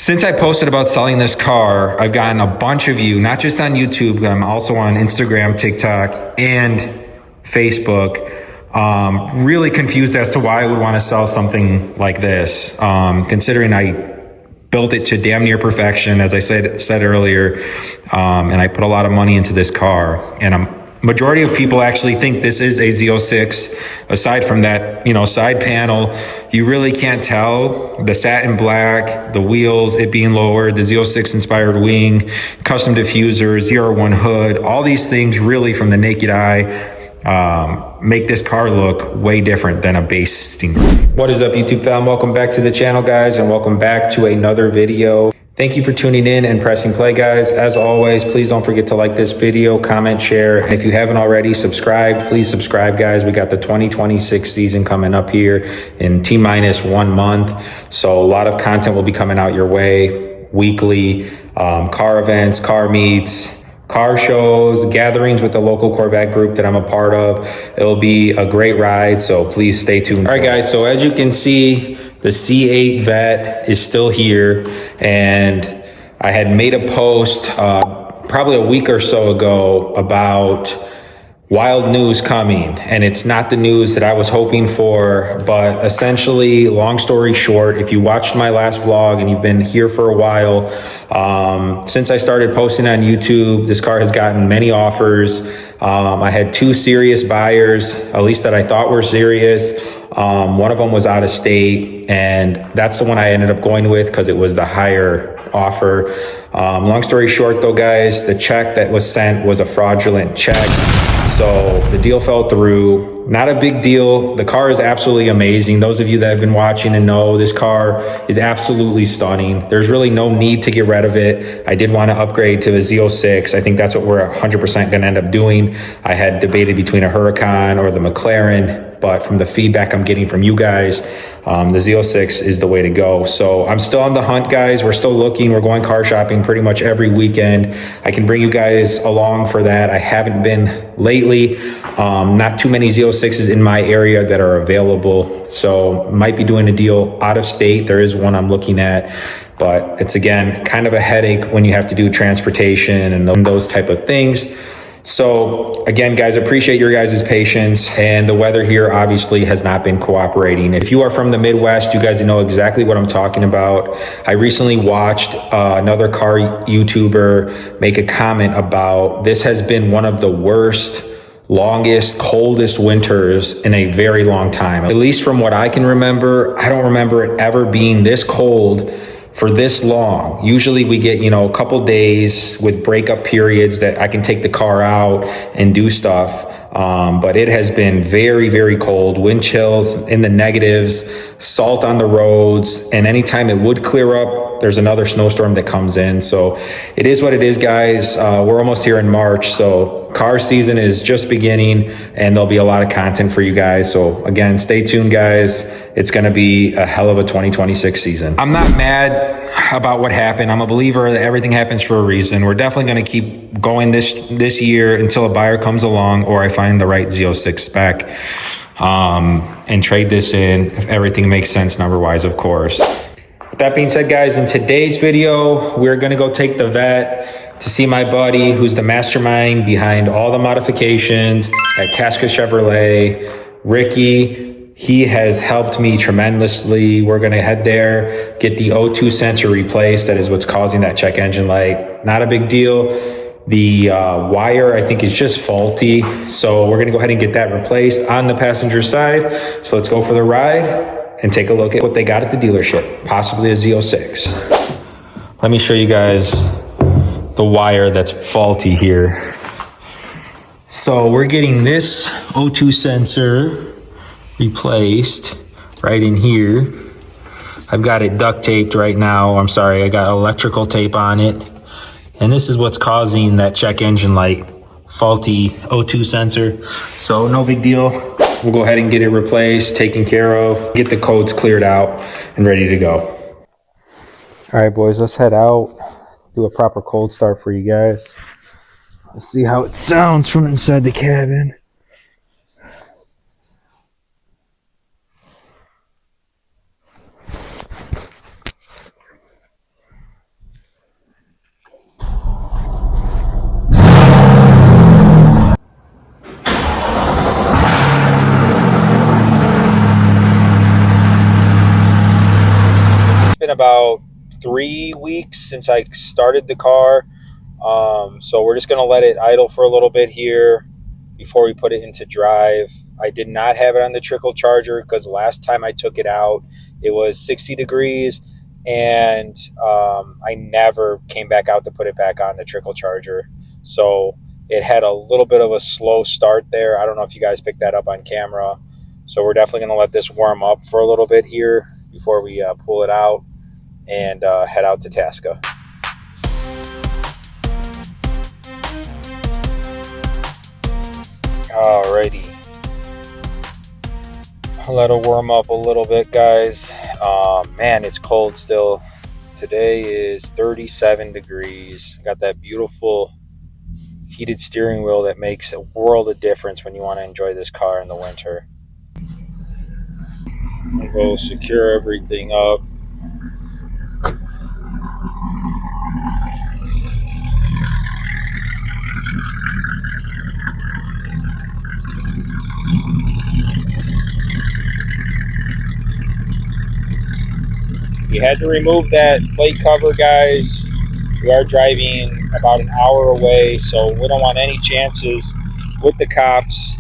Since I posted about selling this car, I've gotten a bunch of you, not just on YouTube, but I'm also on Instagram, TikTok, and Facebook, really confused as to why I would want to sell something like this, considering I built it to damn near perfection, as I said earlier, and I put a lot of money into this car. And majority of people actually think this is a Z06. Aside from that, side panel, you really can't tell. The satin black, the wheels, it being lowered, the Z06 inspired wing, custom diffuser, ZR1 hood, all these things really from the naked eye make this car look way different than a base Stingray. What is up, YouTube fam? Welcome back to the channel, guys, and welcome back to another video. Thank you for tuning in and pressing play, guys. As always, please don't forget to like this video, comment, share. And if you haven't already, subscribe. Please subscribe, guys. We got the 2026 season coming up here in T-minus 1 month. So a lot of content will be coming out your way weekly. Car events, car meets, car shows, gatherings with the local Corvette group that I'm a part of. It'll be a great ride, so please stay tuned. All right, guys, so as you can see, the C8 Vet is still here, and I had made a post probably a week or so ago about wild news coming, and it's not the news that I was hoping for, but essentially, long story short, if you watched my last vlog and you've been here for a while, since I started posting on YouTube, this car has gotten many offers. I had 2 serious buyers, at least that I thought were serious. One of them was out of state, and that's the one I ended up going with because it was the higher offer. Long story short though, guys, the check that was sent was a fraudulent check. So the deal fell through. Not a big deal. The car is absolutely amazing. Those of you that have been watching and know, this car is absolutely stunning. There's really no need to get rid of it. I did want to upgrade to a Z06. I think that's what we're 100% going to end up doing. I had debated between a Huracan or the McLaren, but from the feedback I'm getting from you guys, the Z06 is the way to go. So I'm still on the hunt, guys. We're still looking. We're going car shopping pretty much every weekend. I can bring you guys along for that. I haven't been lately. Not too many Z06s in my area that are available. So might be doing a deal out of state. There is one I'm looking at, but it's, again, kind of a headache when you have to do transportation and those type of things. So again, guys, appreciate your guys' patience, and the weather here obviously has not been cooperating. If you are from the Midwest, you guys know exactly what I'm talking about. I recently watched another car YouTuber make a comment about this has been one of the worst, longest, coldest winters in a very long time. At least from what I can remember, I don't remember it ever being this cold for this long. Usually we get, a couple days with breakup periods that I can take the car out and do stuff. But it has been very, very cold, wind chills in the negatives, salt on the roads, and anytime it would clear up, there's another snowstorm that comes in. So it is what it is, guys. We're almost here in March, so car season is just beginning, and there'll be a lot of content for you guys. So again, stay tuned, guys. It's going to be a hell of a 2026 season. I'm not mad about what happened. I'm a believer that everything happens for a reason. We're definitely going to keep going this year until a buyer comes along or I find the right Z06 spec, and trade this in if everything makes sense number-wise, of course. With that being said, guys, in today's video, we're going to go take the Vet to see my buddy who's the mastermind behind all the modifications at Tasca Chevrolet, Ricky. He has helped me tremendously. We're going to head there, get the O2 sensor replaced. That is what's causing that check engine light. Not a big deal. The wire, I think, is just faulty. So we're going to go ahead and get that replaced on the passenger side. So let's go for the ride and take a look at what they got at the dealership, possibly a Z06. Let me show you guys the wire that's faulty here. So we're getting this O2 sensor replaced right in here. I've got it duct taped right now. I'm sorry, I got electrical tape on it. And this is what's causing that check engine light, faulty O2 sensor. So no big deal. We'll go ahead and get it replaced, taken care of, get the codes cleared out and ready to go. All right, boys, let's head out, do a proper cold start for you guys. Let's see how it sounds from inside the cabin. about 3 weeks since I started the car. So we're just going to let it idle for a little bit here before we put it into drive. I did not have it on the trickle charger because last time I took it out, it was 60 degrees, and I never came back out to put it back on the trickle charger. So it had a little bit of a slow start there. I don't know if you guys picked that up on camera. So we're definitely going to let this warm up for a little bit here before we pull it out and head out to Tasca. Alrighty. Let it warm up a little bit, guys. Man, it's cold still. Today is 37 degrees. Got that beautiful heated steering wheel that makes a world of difference when you want to enjoy this car in the winter. I'll go secure everything up. We had to remove that plate cover, guys. We are driving about an hour away, so we don't want any chances with the cops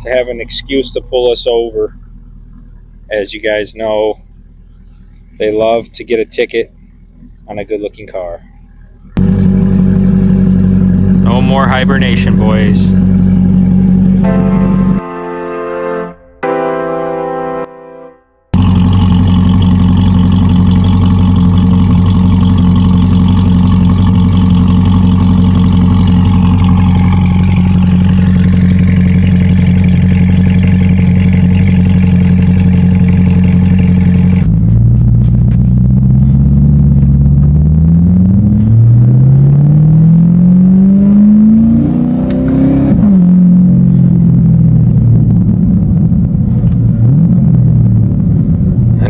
to have an excuse to pull us over. As you guys know, they love to get a ticket on a good-looking car. No more hibernation, boys.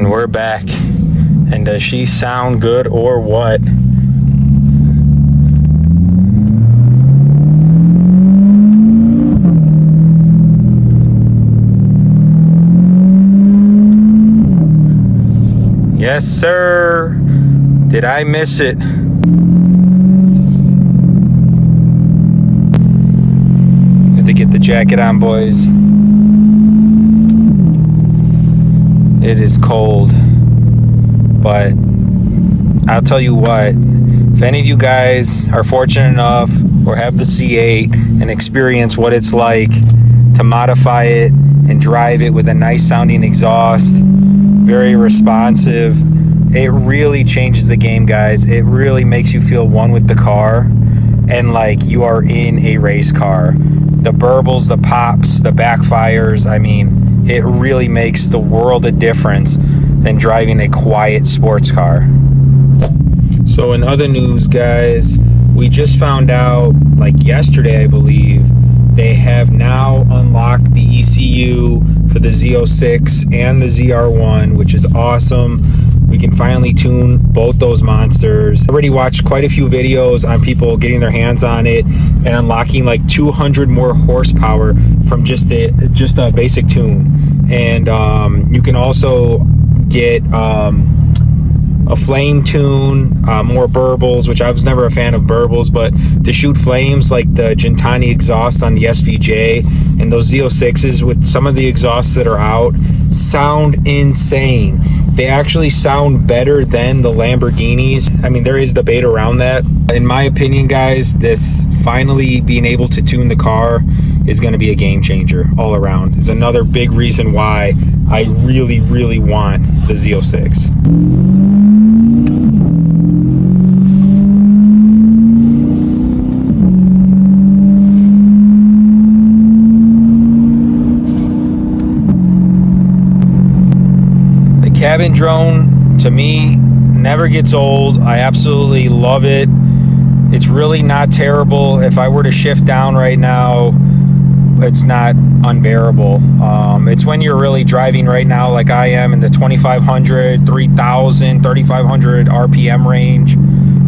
We're back, and does she sound good or what? Yes, sir. Did I miss it? Had to get the jacket on, boys. It is cold, but I'll tell you what, if any of you guys are fortunate enough or have the C8 and experience what it's like to modify it and drive it with a nice sounding exhaust, very responsive, it really changes the game, guys. It really makes you feel one with the car and like you are in a race car. The burbles, the pops, the backfires, I mean, it really makes the world of difference than driving a quiet sports car. So in other news, guys, we just found out, like yesterday, I believe, they have now unlocked the ECU for the Z06 and the ZR1, which is awesome. We can finally tune both those monsters. I already watched quite a few videos on people getting their hands on it and unlocking like 200 more horsepower from just a basic tune. And you can also get a flame tune, more burbles, which I was never a fan of burbles, but to shoot flames like the Gentani exhaust on the SVJ and those Z06s with some of the exhausts that are out sound insane. They actually sound better than the Lamborghinis. I mean, there is debate around that. In my opinion, guys, this finally being able to tune the car is going to be a game changer all around. It's another big reason why I really, really want the Z06. Cabin drone, to me, never gets old. I absolutely love it. It's really not terrible. If I were to shift down right now, it's not unbearable. It's when you're really driving right now like I am in the 2500, 3000, 3500 RPM range.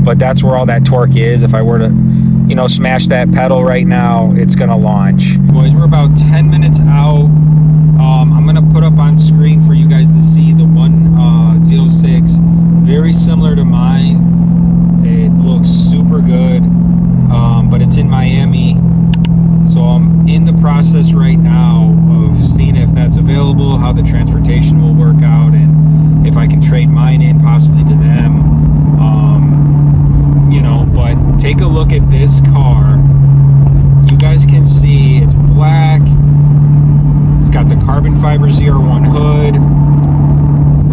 But that's where all that torque is. If I were to, you know, smash that pedal right now, it's gonna launch. Boys, we're about 10 minutes out. I'm gonna put up on screen for you guys to see the one Z06 take a look at this car. You guys can see it's black. It's got the carbon fiber ZR1 hood.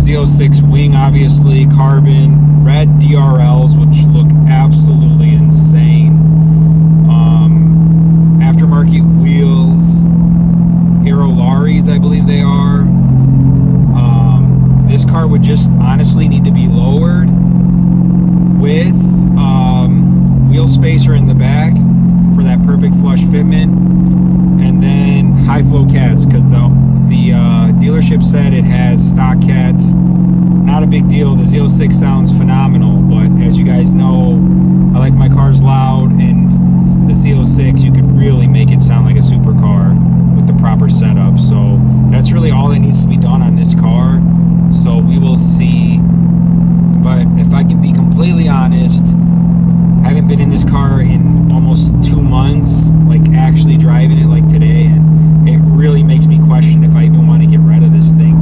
Z06 wing, obviously, carbon. Red DRLs, which look absolutely insane. Aftermarket wheels. Aerolaris, I believe they are. This car would just honestly need to be lowered with wheel spacer in the back for that perfect flush fitment, and then high flow cats, because the dealership said it has stock cats. Not a big deal. The Z06 sounds phenomenal, but as you guys know, I like my cars loud, and the Z06, you could really make it sound like a supercar with the proper setup. So that's really all that needs to be done on this car. So we will see. But if I can be completely honest, I haven't been in this car in almost 2 months, like actually driving it like today, and it really makes me question if I even want to get rid of this thing.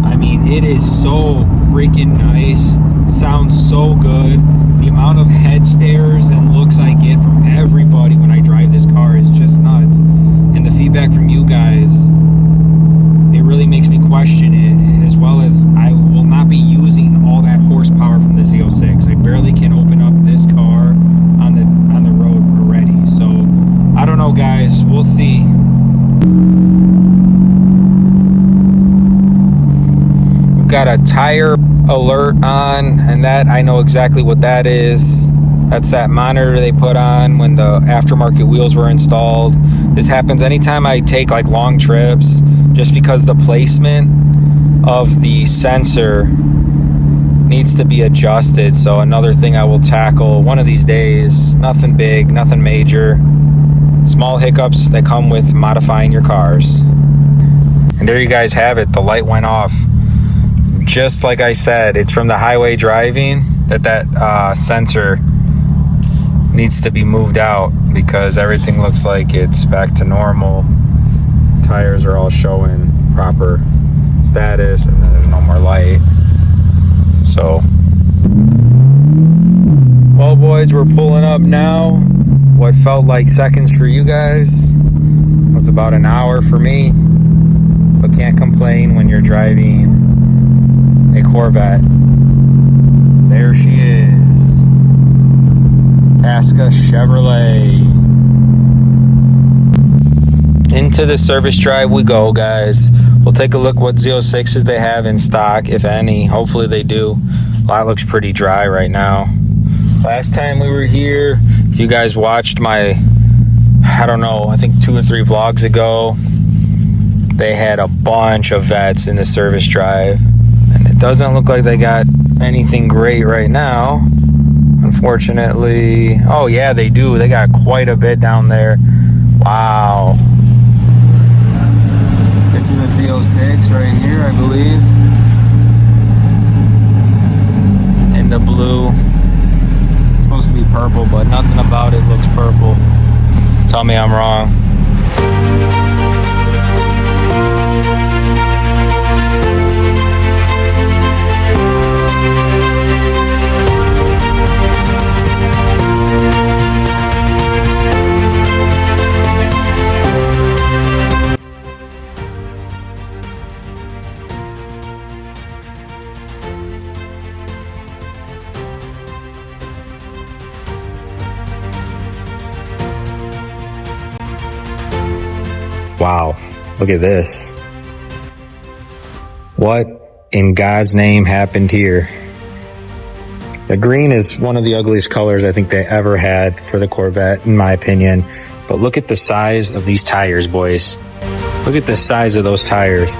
I mean, it is so freaking nice, sounds so good. The amount of head stares and looks I get from everybody when I drive this car is just nuts. And the feedback from you guys, it really makes me question it, as well as I will not be using all that horsepower from the Z06. I barely can open up this car on the road already. So I don't know, guys, we'll see. We've got a tire alert on, and that I know exactly what that is. That's that monitor they put on when the aftermarket wheels were installed. This happens anytime I take like long trips, just because the placement of the sensor needs to be adjusted. So another thing I will tackle one of these days. Nothing big, nothing major. Small hiccups that come with modifying your cars. And there you guys have it. The light went off. Just like I said, it's from the highway driving that sensor needs to be moved out, because everything looks like it's back to normal. Tires are all showing proper status, and then there's no more light. So, well, boys, we're pulling up now. What felt like seconds for you guys was about an hour for me, but can't complain when you're driving a Corvette. There she is, Tasca Chevrolet. Into the service drive we go, guys. We'll take a look what Z06s they have in stock, if any. Hopefully they do. Lot looks pretty dry right now. Last time we were here, if you guys watched my, I don't know, I think 2 or 3 vlogs ago, they had a bunch of vets in the service drive, and it doesn't look like they got anything great right now, unfortunately. Oh yeah, they do. They got quite a bit down there. Wow. This is a Z06 right here, I believe. In the blue. It's supposed to be purple, but nothing about it looks purple. Tell me I'm wrong. Wow, look at this. What in God's name happened here? The green is one of the ugliest colors I think they ever had for the Corvette, in my opinion. But look at the size of these tires, boys. Look at the size of those tires.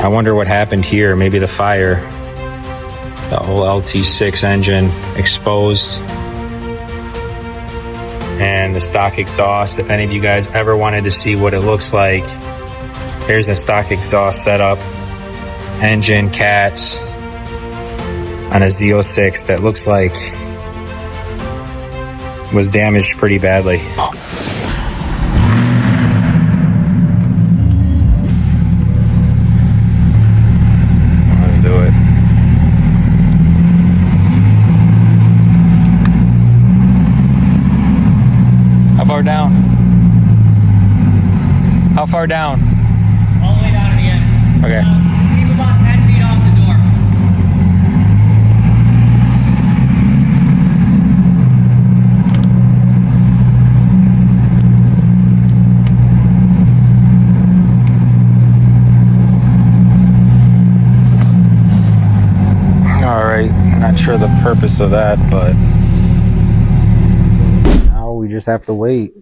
I wonder what happened here. Maybe the fire. The whole LT6 engine exposed. And the stock exhaust. If any of you guys ever wanted to see what it looks like, here's a stock exhaust setup. Engine, cats, on a Z06 that looks like was damaged pretty badly. Let's do it. car down? All the way down to the end. Okay. Keep about 10 feet off the door. All right, not sure the purpose of that, but now we just have to wait.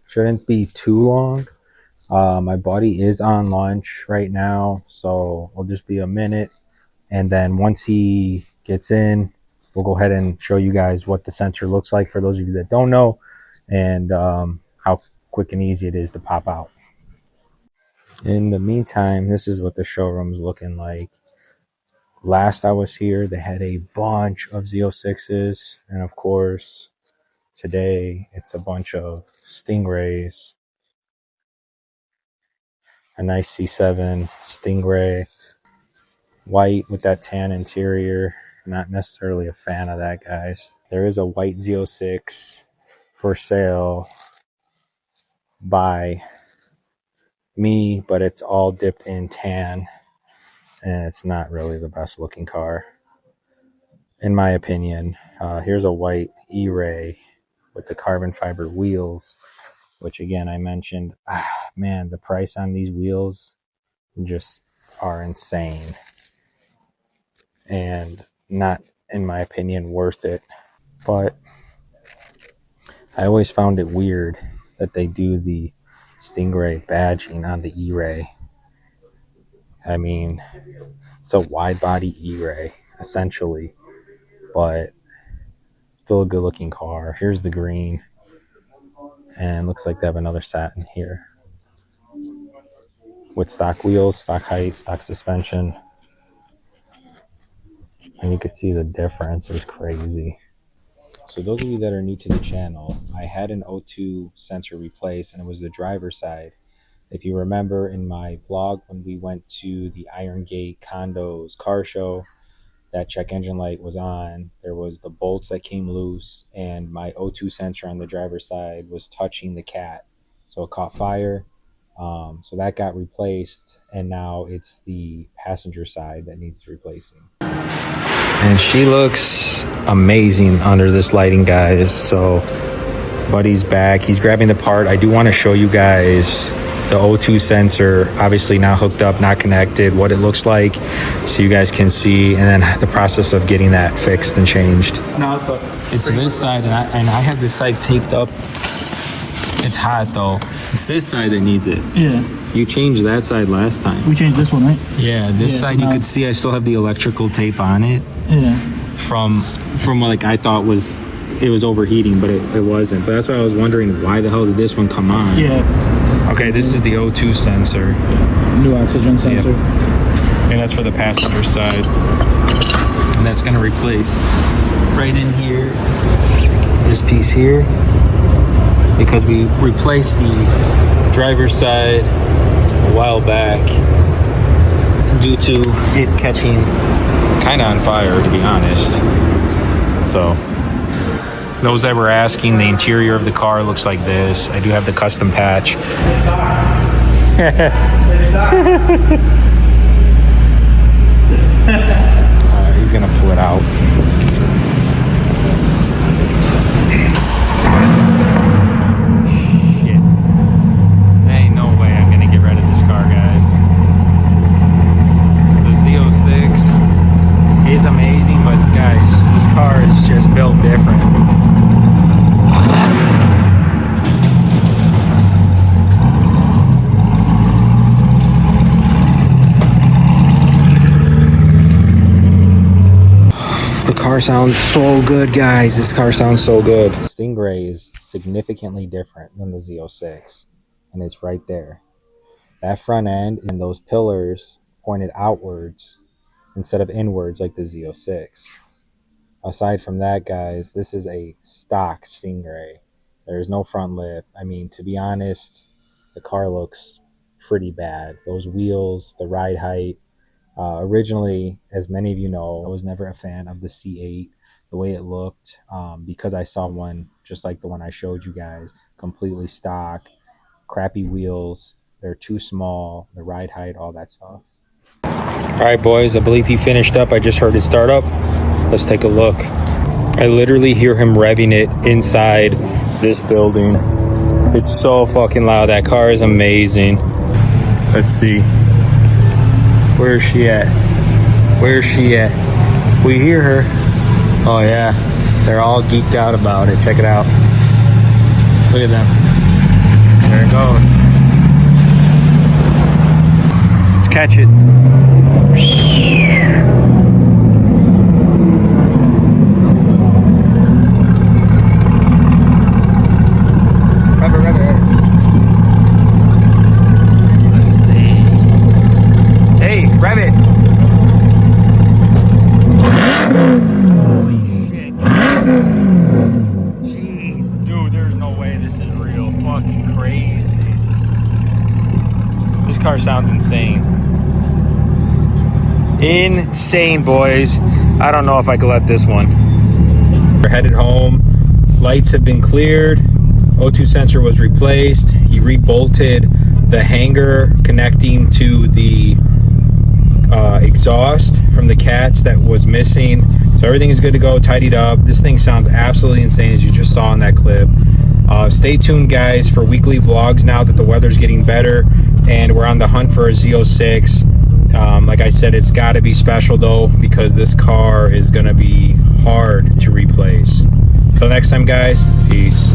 Shouldn't be too long. My buddy is on lunch right now, so it'll just be a minute, and then once he gets in, we'll go ahead and show you guys what the sensor looks like for those of you that don't know, and how quick and easy it is to pop out. In the meantime, this is what the showroom's looking like. Last I was here, they had a bunch of Z06s, and of course, today it's a bunch of Stingrays. A nice C7 Stingray, white with that tan interior. Not necessarily a fan of that, guys. There is a white Z06 for sale by me, but it's all dipped in tan, and it's not really the best looking car, in my opinion. Here's a white E-Ray with the carbon fiber wheels, which again I mentioned. Man, the price on these wheels just are insane and not, in my opinion, worth it. But I always found it weird that they do the Stingray badging on the E-Ray. I mean, it's a wide body E-Ray essentially, but still a good looking car. Here's the green, and looks like they have another satin here with stock wheels, stock height, stock suspension, and you can see the difference is crazy. So those of you that are new to the channel, I had an O2 sensor replaced, and it was the driver's side. If you remember in my vlog when we went to the Iron Gate Condos car show, that check engine light was on. There was the bolts that came loose, and my O2 sensor on the driver's side was touching the cat. So it caught fire. So that got replaced, and now it's the passenger side that needs replacing. And she looks amazing under this lighting, guys. So buddy's back, he's grabbing the part. I do want to show you guys the O2 sensor, obviously not hooked up, not connected, what it looks like, so you guys can see, and then the process of getting that fixed and changed. No, It's this side, and I have this side taped up. It's hot though. It's this side that needs it. Yeah. You changed that side last time. We changed this one, right? Yeah, this side, so you could see I still have the electrical tape on it. Yeah. From what, like, I thought was it was overheating, but it wasn't. But that's why I was wondering, why the hell did this one come on? Yeah. Okay, this is the O2 sensor. New oxygen sensor. Yeah. And that's for the passenger side. And that's gonna replace right in here, this piece here, because we replaced the driver's side a while back due to it catching kind of on fire, to be honest. So those that were asking, the interior of the car looks like this. I do have the custom patch. He's gonna pull it out. Shit. There ain't no way I'm gonna get rid of this car, guys. The Z06 is amazing, but guys, this car is just built different. The car sounds so good, guys. This car sounds so good. Stingray is significantly different than the Z06, and it's right there. That front end and those pillars pointed outwards instead of inwards like the Z06. Aside from that, guys, this is a stock Stingray. There's no front lip. I mean, to be honest, the car looks pretty bad. Those wheels, the ride height. Originally, as many of you know, I was never a fan of the C8, the way it looked, because I saw one just like the one I showed you guys, completely stock, crappy wheels. They're too small, the ride height, all that stuff. All right, boys, I believe he finished up. I just heard it start up. Let's take a look. I literally hear him revving it inside this building. It's so fucking loud. That car is amazing. Let's see. Where is she at? Where is she at? We hear her. Oh yeah, they're all geeked out about it. Check it out. Look at them. There it goes. Let's catch it. Let's see. Hey, rev it. Holy shit. Jeez, dude, there's no way this is real. Fucking crazy. This car sounds insane. Insane, boys. I don't know if I could let this one. We're headed home. Lights have been cleared. O2 sensor was replaced. He rebolted the hanger connecting to the exhaust from the cats that was missing. So everything is good to go, tidied up. This thing sounds absolutely insane, as you just saw in that clip. Stay tuned, guys, for weekly vlogs now that the weather's getting better and we're on the hunt for a Z06. Like I said, it's got to be special though, because this car is going to be hard to replace. Till next time, guys, peace.